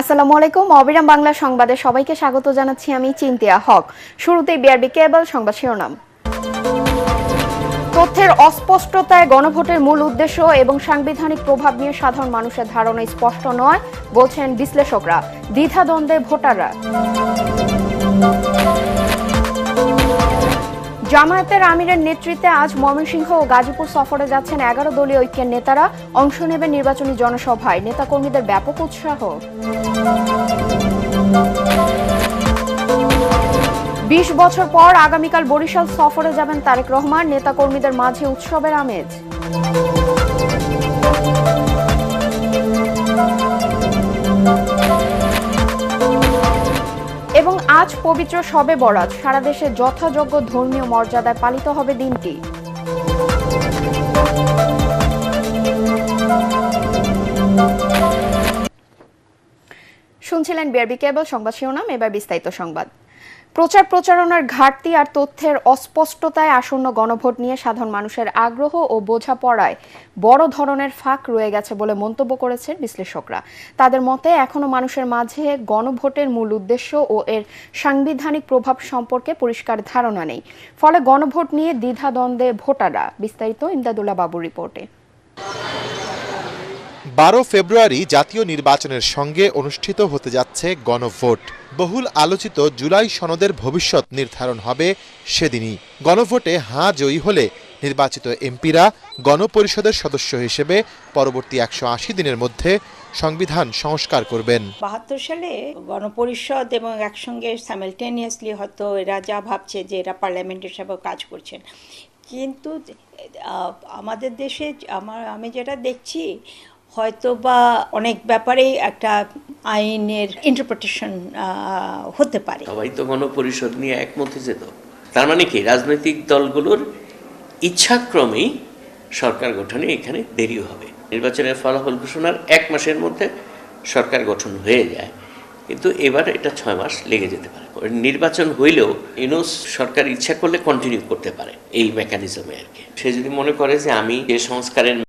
আসসালামু আলাইকুম। অবিরাম বাংলা সংবাদে সবাইকে স্বাগত জানাচ্ছি আমি চিন্তিয়া হক। শুরুতেই বিআরবি কেবল সংবাদ শিরোনাম। তথ্যের অস্পষ্টতায় গণভোটের মূল উদ্দেশ্য এবং সাংবিধানিক প্রভাব নিয়ে সাধারণ মানুষের ধারণা স্পষ্ট নয় বলছেন বিশ্লেষকরা। দ্বিধাদ্বন্দ্বে ভোটাররা। জামায়াতের আমিরের নেতৃত্বে আজ ময়মনসিংহ ও গাজীপুর সফরে যাচ্ছেন 11 দলীয় ঐক্যের নেতারা। অংশ নেবেন নির্বাচনী জনসভায়। নেতাকর্মীদের ব্যাপক উৎসাহ। 20 বছর পর আগামীকাল বরিশাল সফরে যাবেন তারেক রহমান। নেতাকর্মীদের মাঝে উৎসবের আমেজ। এবং আজ পবিত্র শবে বরাত। সারা দেশে যথাযোগ্য ধর্মীয় মর্যাদায় পালিত হবে দিনটি। শুনছিলেন বিআরবি কেবল সংবাদ শিরোনাম, এবার বিস্তারিত সংবাদ। প্রচারণার ঘাটতি আর তথ্যের অস্পষ্টতায় আসন্ন গণভোট নিয়ে সাধারণ মানুষের আগ্রহ ও বোঝাপড়ায় বড় ধরনের ফাঁক রয়ে গেছে বলে মন্তব্য করেছেন বিশ্লেষকরা। তাদের মতে এখনো মানুষের মাঝে গণভোটের মূল উদ্দেশ্য ও এর সাংবিধানিক প্রভাব সম্পর্কে পরিষ্কার ধারণা নেই। ফলে গণভোট নিয়ে দ্বিধাদ্বন্দ্বে ভোটাররা। বিস্তারিত ইমদাদুল্লাহ বাবুর রিপোর্টে। 12 ফেব্রুয়ারি জাতীয় নির্বাচনের সঙ্গে অনুষ্ঠিত হতে যাচ্ছে গণভোট। বহুল আলোচিত জুলাই সনদের ভবিষ্যৎ নির্ধারণ হবে সেদিনই। গণভোটে হাঁ জয়ী হলে নির্বাচিত এমপিরা গণপরিষদের সদস্য হিসেবে পরবর্তী 180 দিনের মধ্যে সংবিধান সংস্কার করবেন। 72 সালে গণপরিষদ এবং একসঙ্গে সাইমালটেনিয়াসলি হয়তো এরা যা ভাবছে যে এরা পার্লামেন্ট হিসাবে কাজ করছেন, কিন্তু আমাদের দেশে আমি যেটা দেখছি হয়তো বা অনেক ব্যাপারেই একটা আইনের ইন্টারপ্রিটেশন হতে পারে। সবাই তো গণপরিষদ নিয়ে একমত হয়েছে। তো তার মানে কি রাজনৈতিক দলগুলোর ইচ্ছাক্রমেই সরকার গঠনে এখানে দেরি হবে। নির্বাচনের ফলাফল ঘোষণার 1 মাসের মধ্যে সরকার গঠন হয়ে যায়, কিন্তু এবার এটা 6 মাস লেগে যেতে পারে। নির্বাচন হইলেও ইউনূস সরকার ইচ্ছা করলে কন্টিনিউ করতে পারে এই মেকানিজমে আর কি। সে যদি মনে করে যে আমি যে সংস্কারের